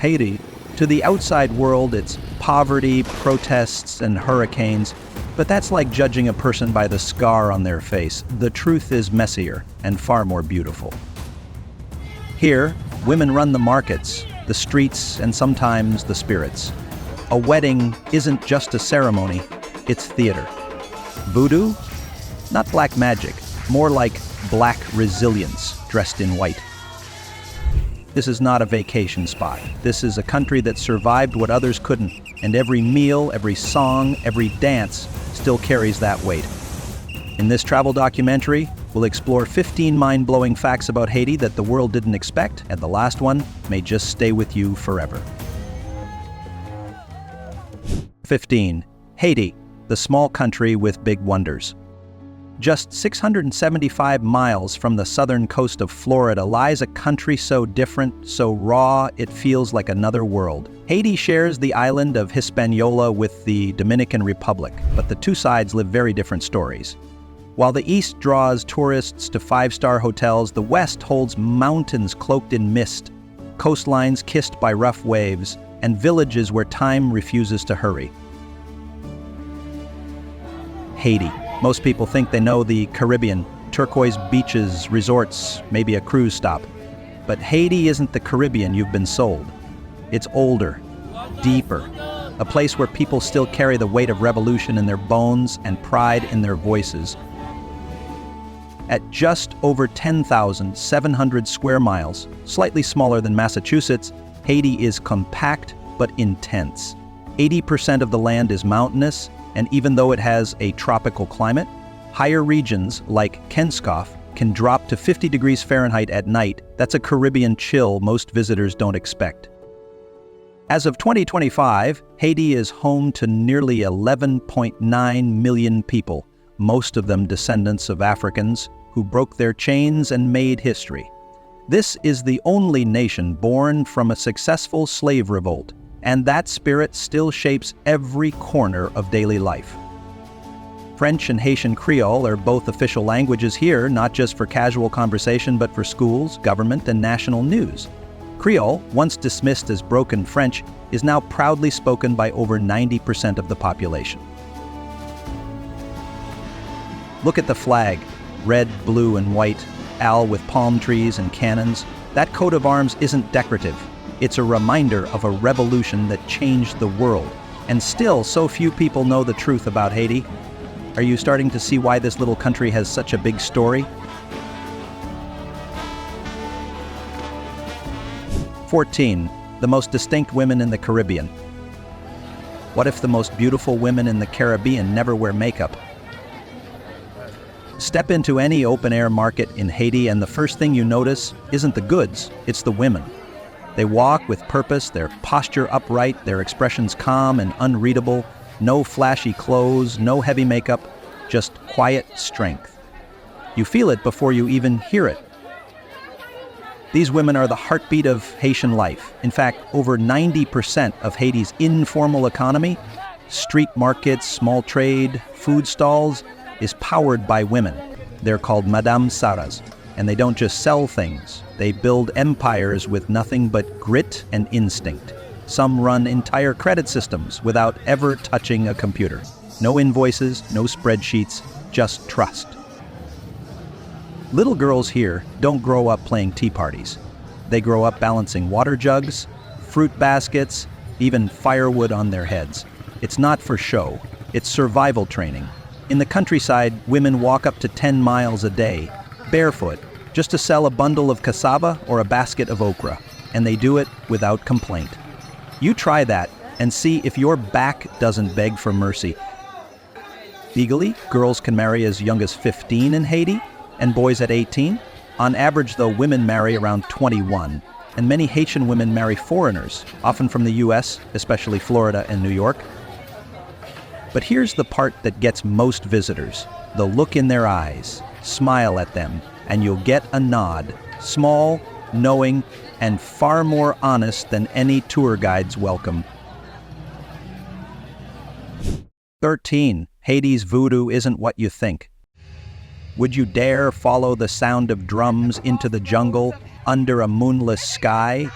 Haiti, to the outside world it's poverty, protests, and hurricanes, but that's like judging a person by the scar on their face. The truth is messier and far more beautiful. Here, women run the markets, the streets, and sometimes the spirits. A wedding isn't just a ceremony, it's theater. Voodoo? Not black magic, more like black resilience dressed in white. This is not a vacation spot. This is a country that survived what others couldn't, and every meal, every song, every dance still carries that weight. In this travel documentary, we'll explore 15 mind-blowing facts about Haiti that the world didn't expect, and the last one may just stay with you forever. 15. Haiti, the small country with big wonders. Just 675 miles from the southern coast of Florida lies a country so different, so raw, it feels like another world. Haiti shares the island of Hispaniola with the Dominican Republic, but the two sides live very different stories. While the east draws tourists to five-star hotels, the west holds mountains cloaked in mist, coastlines kissed by rough waves, and villages where time refuses to hurry. Haiti. Most people think they know the Caribbean, turquoise beaches, resorts, maybe a cruise stop. But Haiti isn't the Caribbean you've been sold. It's older, deeper, a place where people still carry the weight of revolution in their bones and pride in their voices. At just over 10,700 square miles, slightly smaller than Massachusetts, Haiti is compact but intense. 80% of the land is mountainous, and even though it has a tropical climate, higher regions like Kenskoff can drop to 50 degrees Fahrenheit at night. That's a Caribbean chill most visitors don't expect. As of 2025, Haiti is home to nearly 11.9 million people, most of them descendants of Africans who broke their chains and made history. This is the only nation born from a successful slave revolt, and that spirit still shapes every corner of daily life. French and Haitian Creole are both official languages here, not just for casual conversation, but for schools, government, and national news. Creole, once dismissed as broken French, is now proudly spoken by over 90% of the population. Look at the flag, red, blue, and white, owl with palm trees and cannons. That coat of arms isn't decorative. It's a reminder of a revolution that changed the world. And still, so few people know the truth about Haiti. Are you starting to see why this little country has such a big story? 14. The most distinct women in the Caribbean. What if the most beautiful women in the Caribbean never wear makeup? Step into any open-air market in Haiti and the first thing you notice isn't the goods, it's the women. They walk with purpose, their posture upright, their expressions calm and unreadable, no flashy clothes, no heavy makeup, just quiet strength. You feel it before you even hear it. These women are the heartbeat of Haitian life. In fact, over 90% of Haiti's informal economy, street markets, small trade, food stalls, is powered by women. They're called Madame Saras, and they don't just sell things. They build empires with nothing but grit and instinct. Some run entire credit systems without ever touching a computer. No invoices, no spreadsheets, just trust. Little girls here don't grow up playing tea parties. They grow up balancing water jugs, fruit baskets, even firewood on their heads. It's not for show, it's survival training. In the countryside, women walk up to 10 miles a day, barefoot, just to sell a bundle of cassava or a basket of okra, and they do it without complaint. You try that and see if your back doesn't beg for mercy. Legally, girls can marry as young as 15 in Haiti, and boys at 18. On average, though, women marry around 21, and many Haitian women marry foreigners, often from the US, especially Florida and New York. But here's the part that gets most visitors: the look in their eyes. Smile at them, and you'll get a nod, small, knowing, and far more honest than any tour guide's welcome. 13. Haiti's voodoo isn't what you think. Would you dare follow the sound of drums into the jungle under a moonless sky?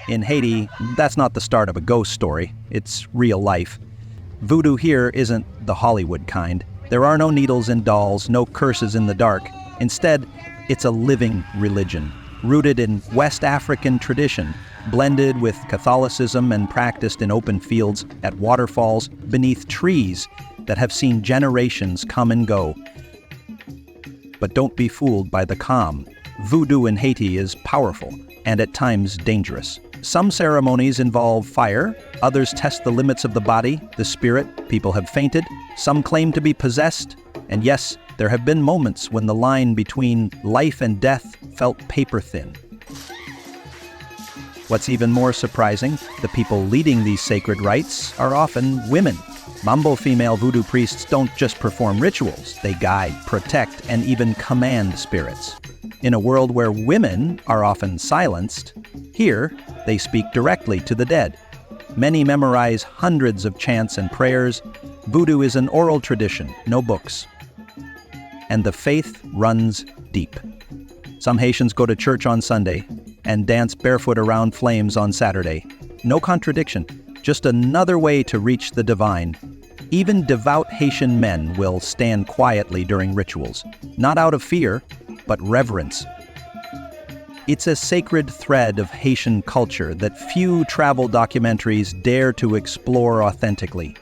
In Haiti, that's not the start of a ghost story. It's real life. Voodoo here isn't the Hollywood kind. There are no needles and dolls, no curses in the dark. Instead, it's a living religion, rooted in West African tradition, blended with Catholicism and practiced in open fields, at waterfalls, beneath trees that have seen generations come and go. But don't be fooled by the calm. Voodoo in Haiti is powerful and at times dangerous. Some ceremonies involve fire, others test the limits of the body, the spirit. People have fainted, some claim to be possessed, and yes, there have been moments when the line between life and death felt paper-thin. What's even more surprising, the people leading these sacred rites are often women. Mambo female voodoo priests don't just perform rituals, they guide, protect, and even command spirits. In a world where women are often silenced, here they speak directly to the dead. Many memorize hundreds of chants and prayers. Voodoo is an oral tradition, no books. And the faith runs deep. Some Haitians go to church on Sunday and dance barefoot around flames on Saturday. No contradiction, just another way to reach the divine. Even devout Haitian men will stand quietly during rituals, not out of fear, but reverence. It's a sacred thread of Haitian culture that few travel documentaries dare to explore authentically.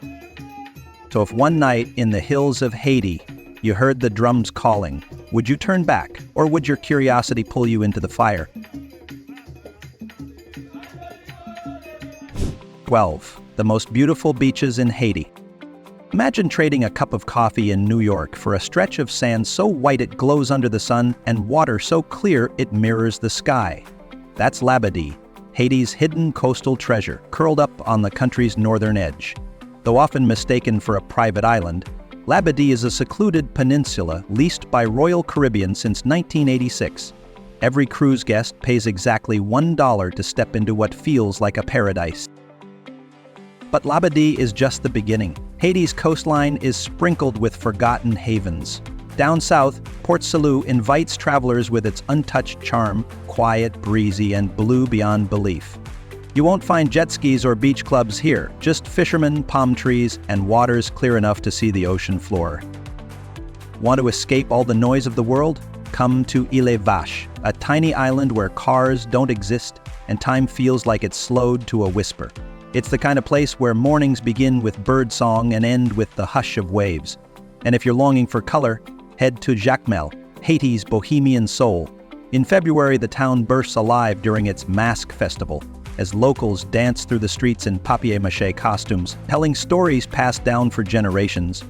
So if one night in the hills of Haiti you heard the drums calling, would you turn back, or would your curiosity pull you into the fire? 12. The most beautiful beaches in Haiti. Imagine trading a cup of coffee in New York for a stretch of sand so white it glows under the sun and water so clear it mirrors the sky. That's Labadee, Haiti's hidden coastal treasure, curled up on the country's northern edge. Though often mistaken for a private island, Labadee is a secluded peninsula leased by Royal Caribbean since 1986. Every cruise guest pays exactly $1 to step into what feels like a paradise. But Labadee is just the beginning. Haiti's coastline is sprinkled with forgotten havens. Down south, Port Salut invites travelers with its untouched charm, quiet, breezy, and blue beyond belief. You won't find jet skis or beach clubs here, just fishermen, palm trees, and waters clear enough to see the ocean floor. Want to escape all the noise of the world? Come to Île Vache, a tiny island where cars don't exist and time feels like it's slowed to a whisper. It's the kind of place where mornings begin with birdsong and end with the hush of waves. And if you're longing for color, head to Jacmel, Haiti's bohemian soul. In February, the town bursts alive during its Mask Festival, as locals dance through the streets in papier-mâché costumes, telling stories passed down for generations.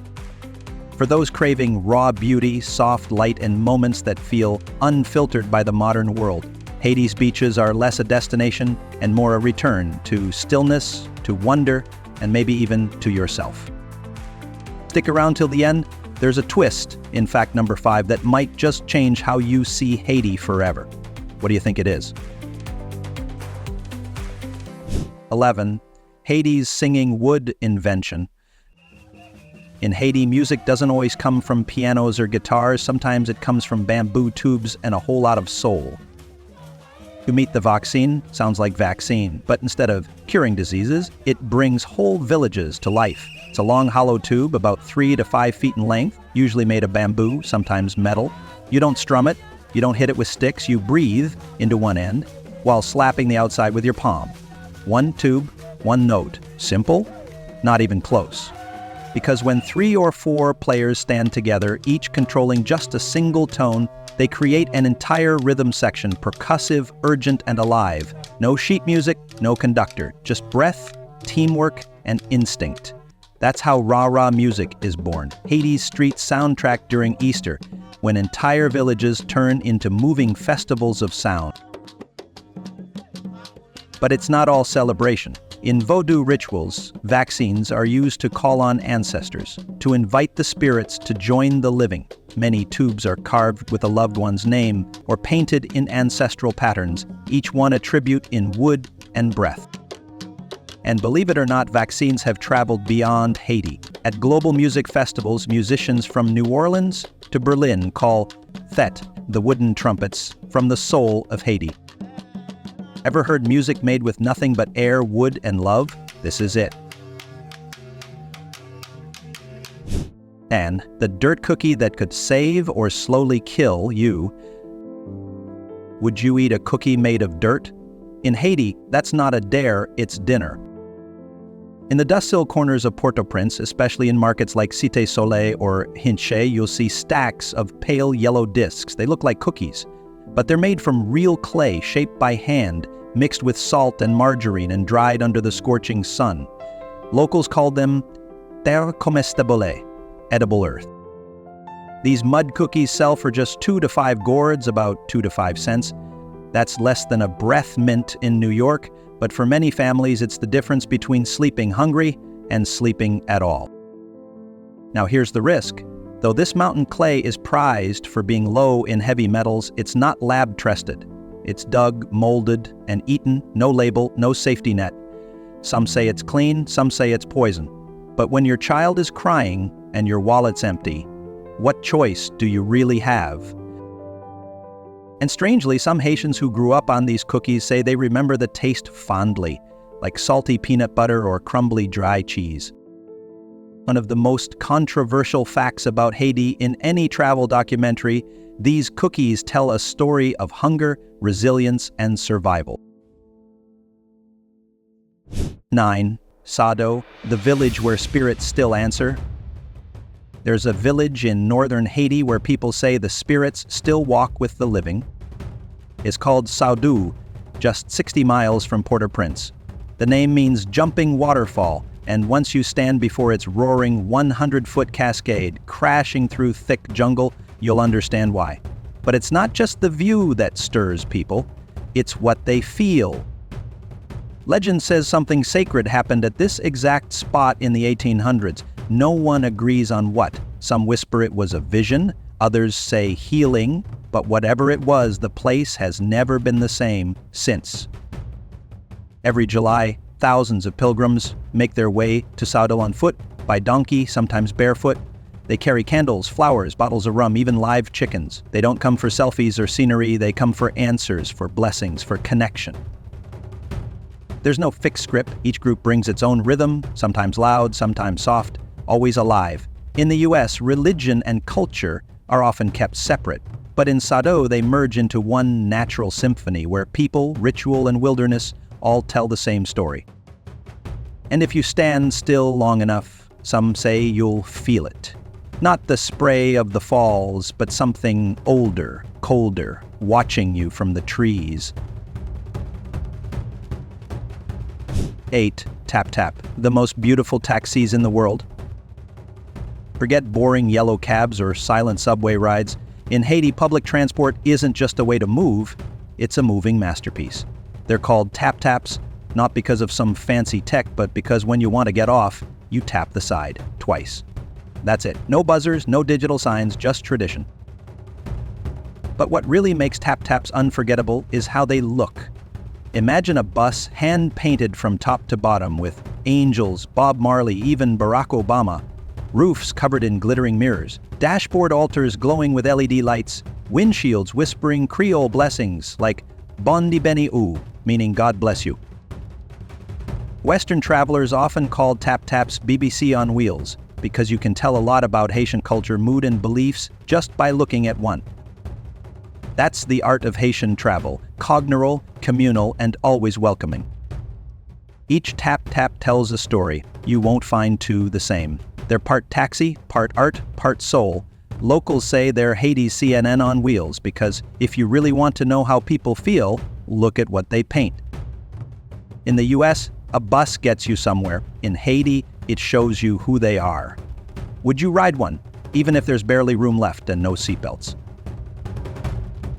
For those craving raw beauty, soft light, and moments that feel unfiltered by the modern world, Haiti's beaches are less a destination and more a return to stillness, to wonder, and maybe even to yourself. Stick around till the end. There's a twist in fact number 5 that might just change how you see Haiti forever. What do you think it is? 11. Haiti's singing wood invention. In Haiti, music doesn't always come from pianos or guitars. Sometimes it comes from bamboo tubes and a whole lot of soul. You meet the vaccine, sounds like vaccine, but instead of curing diseases, it brings whole villages to life. It's a long hollow tube about 3 to 5 feet in length, usually made of bamboo, sometimes metal. You don't strum it, you don't hit it with sticks, you breathe into one end while slapping the outside with your palm. One tube, one note. Simple? Not even close. Because when 3 or 4 players stand together, each controlling just a single tone, they create an entire rhythm section, percussive, urgent, and alive. No sheet music, no conductor, just breath, teamwork, and instinct. That's how rah-rah music is born, Haiti's street soundtrack during Easter, when entire villages turn into moving festivals of sound. But it's not all celebration. In Voodoo rituals, vaccines are used to call on ancestors, to invite the spirits to join the living. Many tubes are carved with a loved one's name or painted in ancestral patterns, each one a tribute in wood and breath. And believe it or not, vaccines have traveled beyond Haiti. At global music festivals, musicians from New Orleans to Berlin call Thet, the wooden trumpets, from the soul of Haiti. Ever heard music made with nothing but air, wood, and love? This is it. And the dirt cookie that could save or slowly kill you. Would you eat a cookie made of dirt? In Haiti, that's not a dare, it's dinner. In the dust-sill corners of Port-au-Prince, especially in markets like Cité Soleil or Hinche, you'll see stacks of pale yellow discs. They look like cookies, but they're made from real clay shaped by hand, mixed with salt and margarine and dried under the scorching sun. Locals called them terre comestible, edible earth. These mud cookies sell for just 2 to 5 gourds, about 2 to 5 cents. That's less than a breath mint in New York, but for many families it's the difference between sleeping hungry and sleeping at all. Now here's the risk. Though this mountain clay is prized for being low in heavy metals, it's not lab-tested. It's dug, molded, and eaten, no label, no safety net. Some say it's clean, some say it's poison. But when your child is crying and your wallet's empty, what choice do you really have? And strangely, some Haitians who grew up on these cookies say they remember the taste fondly, like salty peanut butter or crumbly dry cheese. One of the most controversial facts about Haiti in any travel documentary, these cookies tell a story of hunger, resilience, and survival. 9. Saudou, the village where spirits still answer. There's a village in northern Haiti where people say the spirits still walk with the living. It's called Saudou, just 60 miles from Port-au-Prince. The name means jumping waterfall, and once you stand before its roaring 100-foot cascade crashing through thick jungle, you'll understand why. But it's not just the view that stirs people, it's what they feel. Legend says something sacred happened at this exact spot in the 1800s. No one agrees on what. Some whisper it was a vision, others say healing, but whatever it was, the place has never been the same since. Every July, thousands of pilgrims make their way to Saudou on foot, by donkey, sometimes barefoot. They carry candles, flowers, bottles of rum, even live chickens. They don't come for selfies or scenery, they come for answers, for blessings, for connection. There's no fixed script. Each group brings its own rhythm, sometimes loud, sometimes soft, always alive. In the US, religion and culture are often kept separate, but in Saudou they merge into one natural symphony where people, ritual, and wilderness all tell the same story. And if you stand still long enough, some say you'll feel it. Not the spray of the falls, but something older, colder, watching you from the trees. 8. Tap Tap, the most beautiful taxis in the world. Forget boring yellow cabs or silent subway rides. In Haiti, public transport isn't just a way to move, it's a moving masterpiece. They're called Tap Taps, not because of some fancy tech, but because when you want to get off, you tap the side, twice. That's it. No buzzers, no digital signs, just tradition. But what really makes Tap Taps unforgettable is how they look. Imagine a bus hand-painted from top to bottom with angels, Bob Marley, even Barack Obama, roofs covered in glittering mirrors, dashboard altars glowing with LED lights, windshields whispering Creole blessings like Bondi Beni Ou, meaning God bless you. Western travelers often call Tap Taps BBC on wheels because you can tell a lot about Haitian culture, mood, and beliefs just by looking at one. That's the art of Haitian travel, cogniral, communal, and always welcoming. Each Tap Tap tells a story. You won't find two the same. They're part taxi, part art, part soul. Locals say they're Haiti's CNN on wheels because if you really want to know how people feel, look at what they paint. In the US, a bus gets you somewhere. In Haiti, it shows you who they are. Would you ride one, even if there's barely room left and no seatbelts?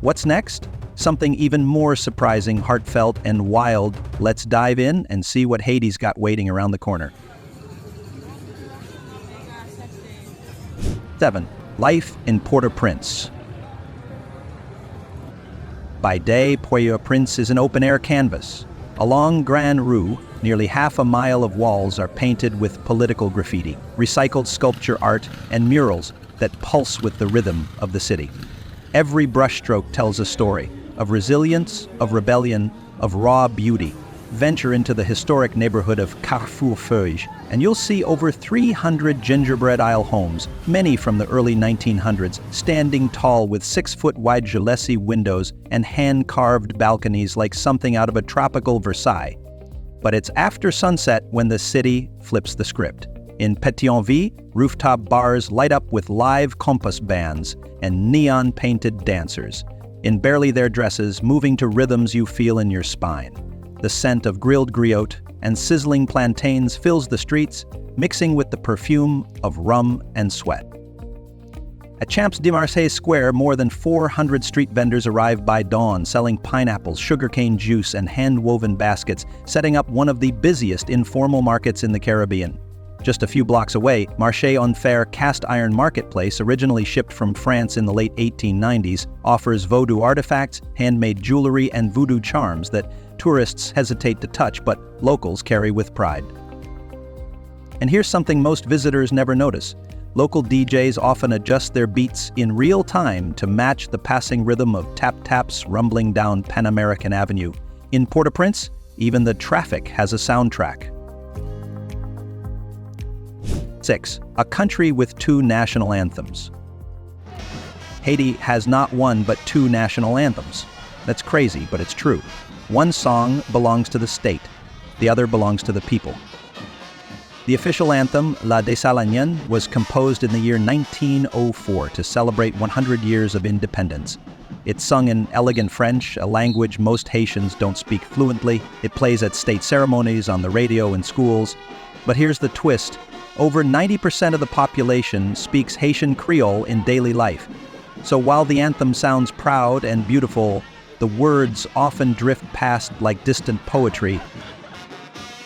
What's next? Something even more surprising, heartfelt, and wild. Let's dive in and see what Haiti's got waiting around the corner. 7. Life in Port-au-Prince. By day, Port-au-Prince is an open-air canvas. Along Grand Rue, nearly half a mile of walls are painted with political graffiti, recycled sculpture art, and murals that pulse with the rhythm of the city. Every brushstroke tells a story of resilience, of rebellion, of raw beauty. Venture into the historic neighborhood of Carrefour-Feuge, and you'll see over 300 gingerbread aisle homes, many from the early 1900s, standing tall with 6-foot-wide jalousie windows and hand-carved balconies like something out of a tropical Versailles. But it's after sunset when the city flips the script. In Pétionville, rooftop bars light up with live compass bands and neon-painted dancers, in barely their dresses, moving to rhythms you feel in your spine. The scent of grilled griot and sizzling plantains fills the streets, mixing with the perfume of rum and sweat. At Champs-de-Marseille Square, more than 400 street vendors arrive by dawn, selling pineapples, sugarcane juice, and hand-woven baskets, setting up one of the busiest informal markets in the Caribbean. Just a few blocks away, Marché en Fer cast iron marketplace, originally shipped from France in the late 1890s, offers Voodoo artifacts, handmade jewelry, and voodoo charms that tourists hesitate to touch, but locals carry with pride. And here's something most visitors never notice. Local DJs often adjust their beats in real time to match the passing rhythm of tap-taps rumbling down Pan American Avenue. In Port-au-Prince, even the traffic has a soundtrack. 6. A country with two national anthems. Haiti has not one but two national anthems. That's crazy, but it's true. One song belongs to the state, the other belongs to the people. The official anthem, La Dessalinienne, was composed in the year 1904 to celebrate 100 years of independence. It's sung in elegant French, a language most Haitians don't speak fluently. It plays at state ceremonies, on the radio, in schools. But here's the twist. Over 90% of the population speaks Haitian Creole in daily life. So while the anthem sounds proud and beautiful, the words often drift past like distant poetry.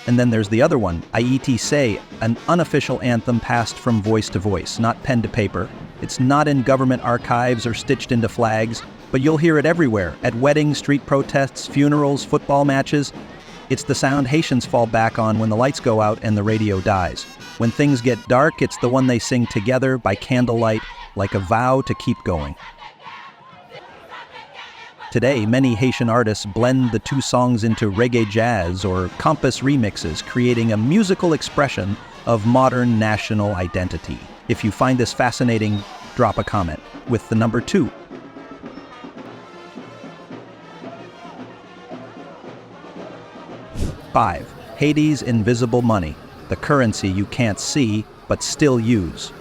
And then there's the other one, Haiti Say, an unofficial anthem passed from voice to voice, not pen to paper. It's not in government archives or stitched into flags, but you'll hear it everywhere, at weddings, street protests, funerals, football matches. It's the sound Haitians fall back on when the lights go out and the radio dies. When things get dark, it's the one they sing together by candlelight, like a vow to keep going. Today, many Haitian artists blend the two songs into reggae jazz or compass remixes, creating a musical expression of modern national identity. If you find this fascinating, drop a comment with the number 2. 5. Haiti's invisible money, the currency you can't see but still use.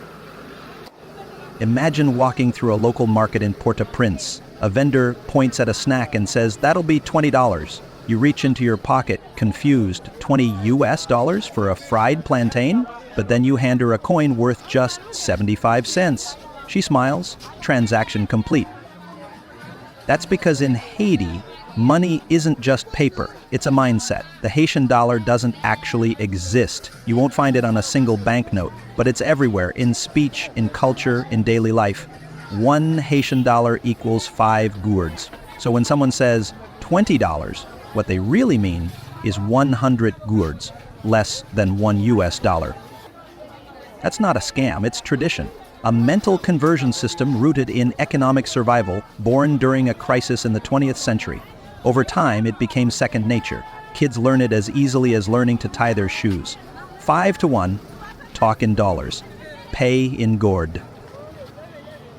Imagine walking through a local market in Port-au-Prince. A vendor points at a snack and says, "That'll be $20. You reach into your pocket, confused. $20 for a fried plantain? But then you hand her a coin worth just 75 cents. She smiles, transaction complete. That's because in Haiti, money isn't just paper, it's a mindset. The Haitian dollar doesn't actually exist. You won't find it on a single banknote, but it's everywhere, in speech, in culture, in daily life. 1 Haitian dollar equals 5 gourds. So when someone says $20, what they really mean is 100 gourds, less than $1 US. That's not a scam, it's tradition. A mental conversion system rooted in economic survival, born during a crisis in the 20th century. Over time, it became second nature. Kids learn it as easily as learning to tie their shoes. 5-to-1, talk in dollars, pay in gourd.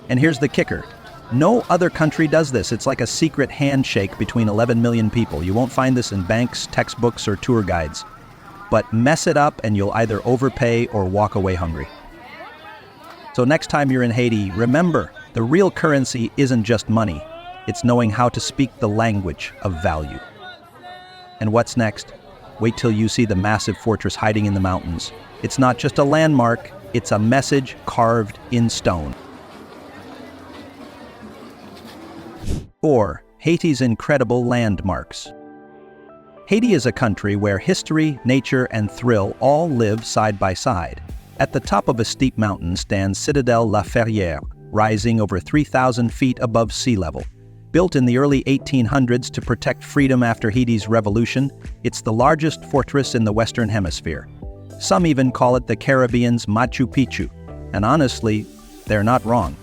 And here's the kicker. No other country does this. It's like a secret handshake between 11 million people. You won't find this in banks, textbooks, or tour guides. But mess it up and you'll either overpay or walk away hungry. So next time you're in Haiti, remember, the real currency isn't just money. It's knowing how to speak the language of value. And what's next? Wait till you see the massive fortress hiding in the mountains. It's not just a landmark, it's a message carved in stone. 4. Haiti's incredible landmarks. Haiti is a country where history, nature, and thrill all live side by side. At the top of a steep mountain stands Citadelle La Ferrière, rising over 3,000 feet above sea level. Built in the early 1800s to protect freedom after Haiti's revolution, it's the largest fortress in the Western Hemisphere. Some even call it the Caribbean's Machu Picchu, and honestly, they're not wrong.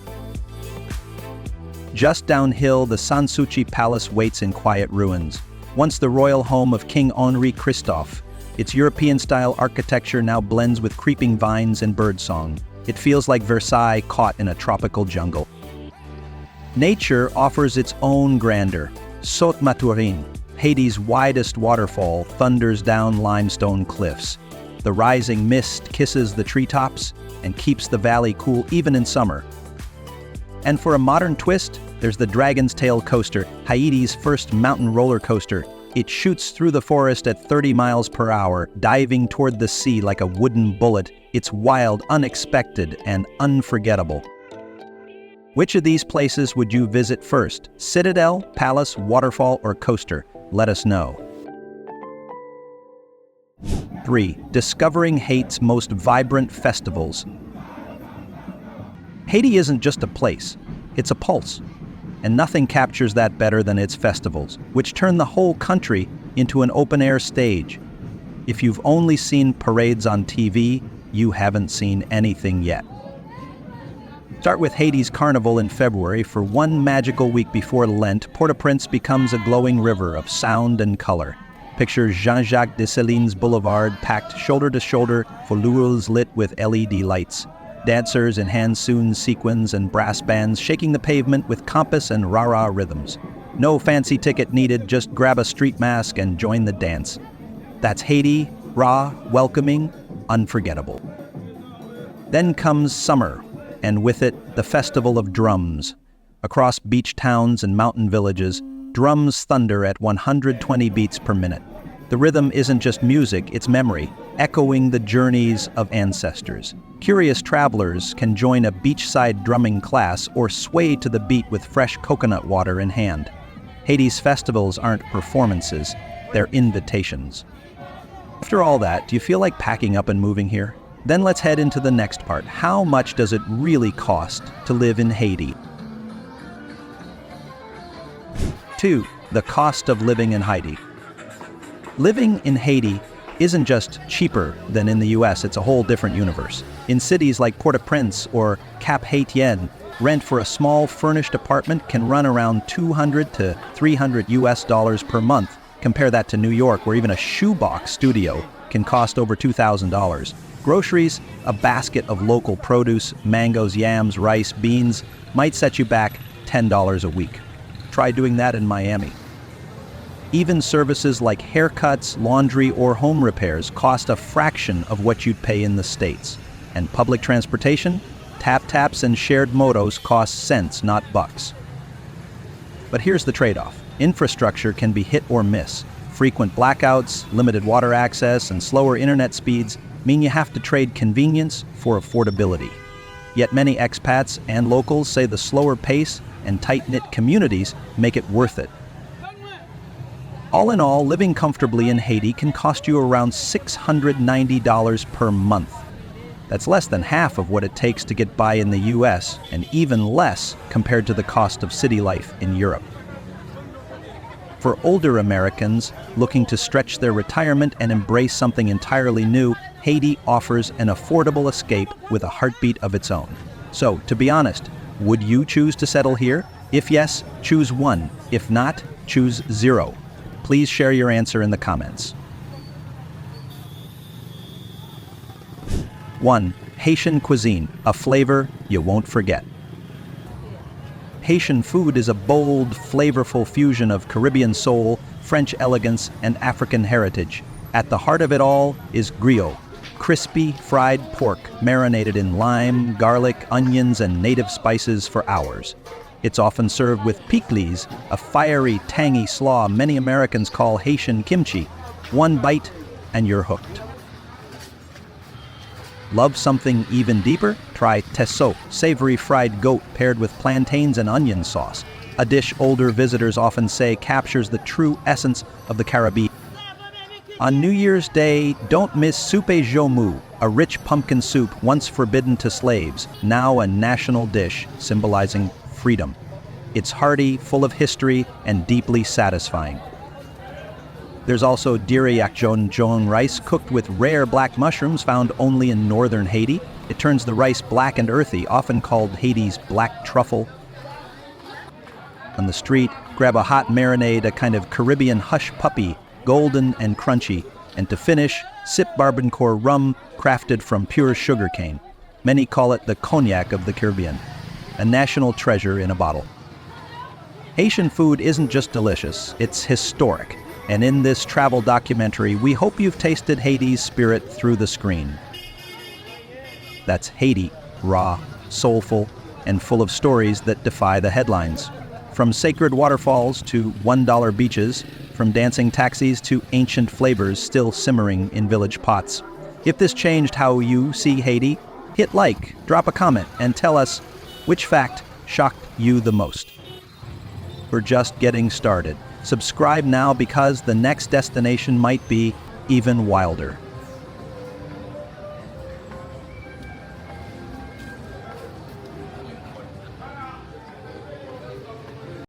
Just downhill, the Sanssouci Palace waits in quiet ruins. Once the royal home of King Henri Christophe, its European-style architecture now blends with creeping vines and birdsong. It feels like Versailles caught in a tropical jungle. Nature offers its own grandeur. Saute Maturin, Haiti's widest waterfall, thunders down limestone cliffs. The rising mist kisses the treetops and keeps the valley cool even in summer. And for a modern twist, there's the Dragon's Tail coaster, Haiti's first mountain roller coaster. It shoots through the forest at 30 miles per hour, diving toward the sea like a wooden bullet. It's wild, unexpected, and unforgettable. Which of these places would you visit first? Citadel, Palace, Waterfall, or Coaster? Let us know. 3. Discovering Haiti's most vibrant festivals. Haiti isn't just a place, it's a pulse. And nothing captures that better than its festivals, which turn the whole country into an open-air stage. If you've only seen parades on TV, you haven't seen anything yet. Start with Haiti's Carnival in February. For one magical week before Lent, Port-au-Prince becomes a glowing river of sound and color. Picture Jean-Jacques Dessalines Boulevard packed shoulder to shoulder, folies lit with LED lights. Dancers in hand-sewn sequins and brass bands shaking the pavement with compass and rah-rah rhythms. No fancy ticket needed, just grab a street mask and join the dance. That's Haiti, raw, welcoming, unforgettable. Then comes summer, and with it, the Festival of Drums. Across beach towns and mountain villages, drums thunder at 120 beats per minute. The rhythm isn't just music, it's memory, echoing the journeys of ancestors. Curious travelers can join a beachside drumming class or sway to the beat with fresh coconut water in hand. Haiti's festivals aren't performances, they're invitations. After all that, do you feel like packing up and moving here? Then let's head into the next part. How much does it really cost to live in Haiti? 2. The cost of living in Haiti. Living in Haiti isn't just cheaper than in the US, it's a whole different universe. In cities like Port-au-Prince or Cap Haitien, rent for a small furnished apartment can run around $200 to $300 per month. Compare that to New York, where even a shoebox studio can cost over $2,000. Groceries, a basket of local produce, mangoes, yams, rice, beans, might set you back $10 a week. Try doing that in Miami. Even services like haircuts, laundry, or home repairs cost a fraction of what you'd pay in the States. And public transportation? Tap-taps and shared motos cost cents, not bucks. But here's the trade-off. Infrastructure can be hit or miss. Frequent blackouts, limited water access, and slower internet speeds mean you have to trade convenience for affordability. Yet many expats and locals say the slower pace and tight-knit communities make it worth it. All in all, living comfortably in Haiti can cost you around $690 per month. That's less than half of what it takes to get by in the US, and even less compared to the cost of city life in Europe. For older Americans looking to stretch their retirement and embrace something entirely new, Haiti offers an affordable escape with a heartbeat of its own. So, to be honest, would you choose to settle here? If yes, choose 1. If not, choose 0. Please share your answer in the comments. 1. Haitian cuisine, a flavor you won't forget. Haitian food is a bold, flavorful fusion of Caribbean soul, French elegance, and African heritage. At the heart of it all is griot, crispy, fried pork marinated in lime, garlic, onions, and native spices for hours. It's often served with pickles, a fiery, tangy slaw many Americans call Haitian kimchi. One bite, and you're hooked. Love something even deeper? Try tesso, savory fried goat paired with plantains and onion sauce. A dish older visitors often say captures the true essence of the Caribbean. On New Year's Day, don't miss soupe jomu, a rich pumpkin soup once forbidden to slaves, now a national dish symbolizing freedom. It's hearty, full of history, and deeply satisfying. There's also diriak jon rice cooked with rare black mushrooms found only in northern Haiti. It turns the rice black and earthy, often called Haiti's black truffle. On the street, grab a hot marinade, a kind of Caribbean hush puppy, golden and crunchy. And to finish, sip Barbancourt rum crafted from pure sugarcane. Many call it the cognac of the Caribbean, a national treasure in a bottle. Haitian food isn't just delicious, it's historic. And in this travel documentary, we hope you've tasted Haiti's spirit through the screen. That's Haiti, raw, soulful, and full of stories that defy the headlines. From sacred waterfalls to $1 beaches, from dancing taxis to ancient flavors still simmering in village pots. If this changed how you see Haiti, hit like, drop a comment, and tell us which fact shocked you the most. We're just getting started. Subscribe now because the next destination might be even wilder.